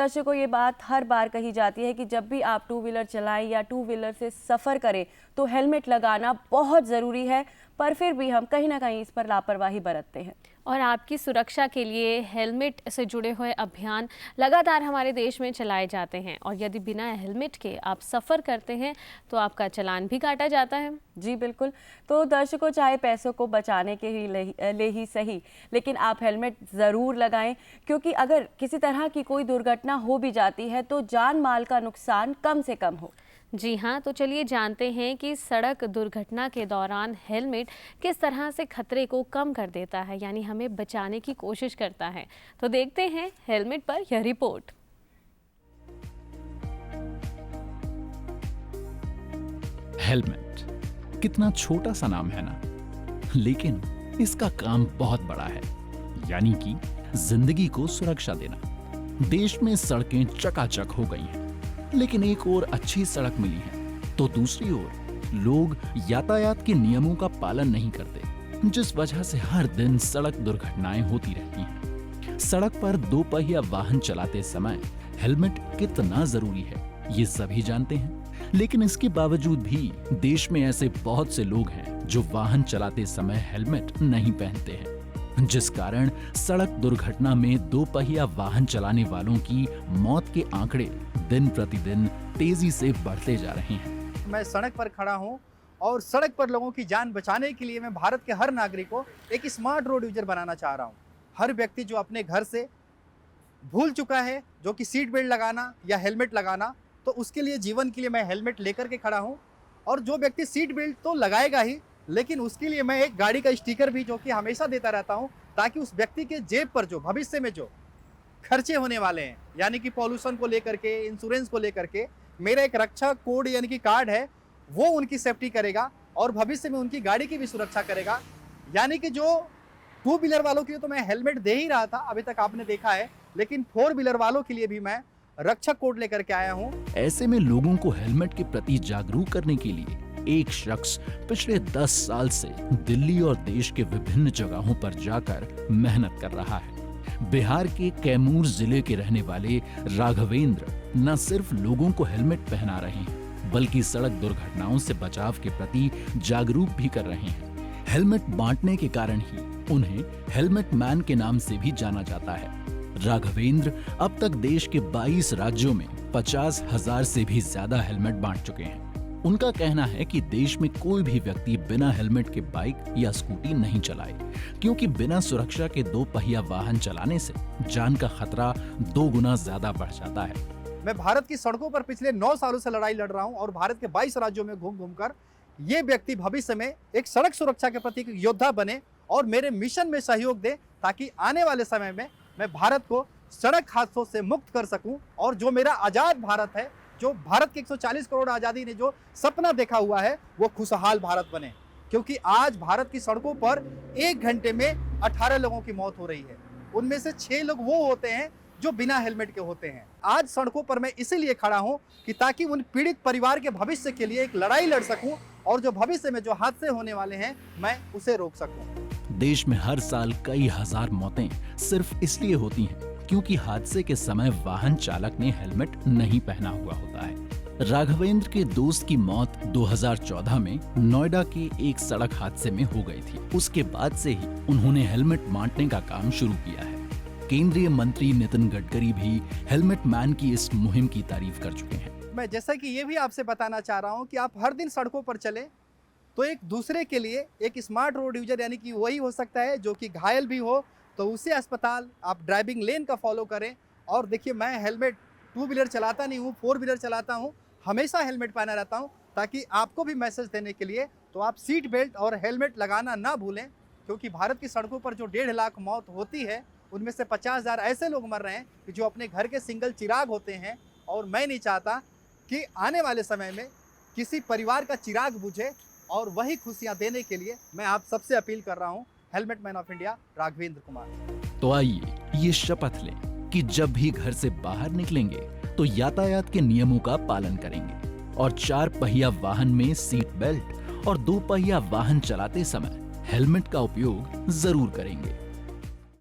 दर्शकों, ये बात हर बार कही जाती है कि जब भी आप टू व्हीलर चलाएं या टू व्हीलर से सफ़र करें तो हेलमेट लगाना बहुत ज़रूरी है, पर फिर भी हम कहीं ना कहीं इस पर लापरवाही बरतते हैं। और आपकी सुरक्षा के लिए हेलमेट से जुड़े हुए अभियान लगातार हमारे देश में चलाए जाते हैं और यदि बिना हेलमेट के आप सफ़र करते हैं तो आपका चालान भी काटा जाता है। जी बिल्कुल। तो दर्शकों, चाहे पैसों को बचाने के ले ही सही, लेकिन आप हेलमेट ज़रूर लगाएं, क्योंकि अगर किसी तरह की कोई दुर्घटना हो भी जाती है तो जान माल का नुकसान कम से कम हो। जी हाँ, तो चलिए जानते हैं कि सड़क दुर्घटना के दौरान हेलमेट किस तरह से खतरे को कम कर देता है, यानी हमें बचाने की कोशिश करता है। तो देखते हैं हेलमेट पर यह रिपोर्ट। हेलमेट कितना छोटा सा नाम है ना, लेकिन इसका काम बहुत बड़ा है, यानी कि जिंदगी को सुरक्षा देना। देश में सड़कें चकाचक हो गई हैं, लेकिन एक ओर अच्छी सड़क मिली है तो दूसरी ओर लोग यातायात के नियमों का पालन नहीं करते, जिस वजह से हर दिन सड़क दुर्घटनाएं होती रहती हैं। सड़क पर दो पहिया वाहन चलाते समय हेलमेट कितना जरूरी है ये सभी जानते हैं, लेकिन इसके बावजूद भी देश में ऐसे बहुत से लोग हैं जो वाहन चलाते समय हेलमेट नहीं पहनते हैं, जिस कारण सड़क दुर्घटना में दो पहिया वाहन चलाने वालों की मौत के आंकड़े दिन प्रतिदिन तेजी से बढ़ते जा रहे हैं। मैं सड़क पर खड़ा हूं और सड़क पर लोगों की जान बचाने के लिए मैं भारत के हर नागरिक को एक स्मार्ट रोड यूजर बनाना चाह रहा हूं। हर व्यक्ति जो अपने घर से भूल चुका है जो कि सीट बेल्ट लगाना या हेलमेट लगाना, तो उसके लिए जीवन के लिए मैं हेलमेट लेकर के खड़ा हूं। और जो व्यक्ति सीट बेल्ट तो लगाएगा ही, लेकिन उसके लिए मैं एक गाड़ी का स्टिकर भी जो कि हमेशा देता रहता हूं, ताकि उस व्यक्ति के जेब पर जो भविष्य में जो खर्चे होने वाले हैं, यानी कि पॉल्यूशन को लेकर के, इंश्योरेंस को लेकर के, मेरा एक रक्षा कोड यानी कि कार्ड है, वो उनकी सेफ्टी करेगा और भविष्य में उनकी गाड़ी की भी सुरक्षा करेगा। यानी कि जो टू व्हीलर वालों के लिए तो मैं हेलमेट दे ही रहा था, अभी तक आपने देखा है, लेकिन फोर व्हीलर वालों के लिए भी मैं रक्षा कोड लेकर के आया हूँ। ऐसे में लोगों को हेलमेट के प्रति जागरूक करने के लिए एक शख्स पिछले 10 साल से दिल्ली और देश के विभिन्न जगहों पर जाकर मेहनत कर रहा है। बिहार के कैमूर जिले के रहने वाले राघवेंद्र न सिर्फ लोगों को हेलमेट पहना रहे हैं, बल्कि सड़क दुर्घटनाओं से बचाव के प्रति जागरूक भी कर रहे हैं। हेलमेट बांटने के कारण ही उन्हें हेलमेट मैन के नाम से भी जाना जाता है। राघवेंद्र अब तक देश के 22 राज्यों में 50,000 से भी ज्यादा हेलमेट बांट चुके हैं। उनका कहना है कि देश में कोई भी व्यक्ति बिना हेलमेट के बाइक या स्कूटी नहीं चलाए, क्योंकि बिना सुरक्षा के दो पहिया वाहन चलाने से जान का खतरा 2 गुना ज्यादा बढ़ जाता है। मैं भारत की सड़कों पर पिछले 9 सालों से लड़ाई लड़ रहा हूं और भारत के 22 राज्यों में घूम घूम कर ये व्यक्ति भविष्य में एक सड़क सुरक्षा के प्रति योद्धा बने और मेरे मिशन में सहयोग दे, ताकि आने वाले समय में मैं भारत को सड़क हादसों से मुक्त कर सकूं और जो मेरा आजाद भारत है, जो भारत के 140 करोड़ आज़ादी ने जो सपना देखा हुआ है, वो खुशहाल भारत बने। क्योंकि आज भारत की सड़कों पर 1 घंटे में 18 लोगों की मौत हो रही है, उनमें से 6 लोग वो होते हैं जो बिना हेलमेट के होते हैं। आज सड़कों पर मैं इसीलिए खड़ा हूं कि ताकि उन पीड़ित परिवार के भविष्य के लिए एक लड़ाई लड़ सकूं और जो भविष्य में जो हादसे होने वाले हैं मैं उसे रोक सकूं। देश में हर साल कई हजार मौतें सिर्फ इसलिए होती हैं क्योंकि हादसे के समय वाहन चालक ने हेलमेट नहीं पहना हुआ होता है। राघवेंद्र के दोस्त की मौत 2014 में नोएडा के एक सड़क हादसे में हो गई थी। उसके बाद से ही उन्होंने हेलमेट बांटने का काम शुरू किया है। केंद्रीय मंत्री नितिन गडकरी भी हेलमेट मैन की इस मुहिम की तारीफ कर चुके हैं। मैं जैसा कि ये भी आपसे बताना चाह रहा हूँ कि आप हर दिन सड़कों पर चले तो एक दूसरे के लिए एक स्मार्ट रोड यूजर, यानी कि वही हो सकता है जो कि घायल भी हो तो उसे अस्पताल, आप ड्राइविंग लेन का फॉलो करें। और देखिए, मैं हेलमेट टू व्हीलर चलाता नहीं हूँ, फोर व्हीलर चलाता हूँ, हमेशा हेलमेट पहना रहता हूँ, ताकि आपको भी मैसेज देने के लिए तो आप सीट बेल्ट और हेलमेट लगाना ना भूलें। क्योंकि भारत की सड़कों पर जो 1.5 लाख मौत होती है, उनमें से 50,000 ऐसे लोग मर रहे हैं कि जो अपने घर के सिंगल चिराग होते हैं। और मैं नहीं चाहता कि आने वाले समय में किसी परिवार का चिराग बुझे, और वही खुशियाँ देने के लिए मैं आप सबसे अपील कर रहा हूँ। Helmet man of India, Raghavendra Kumar. तो आइए ये शपथ लें कि जब भी घर से बाहर निकलेंगे तो यातायात के नियमों का पालन करेंगे और 4 पहिया वाहन में सीट बेल्ट और 2 पहिया वाहन चलाते समय हेलमेट का उपयोग जरूर करेंगे।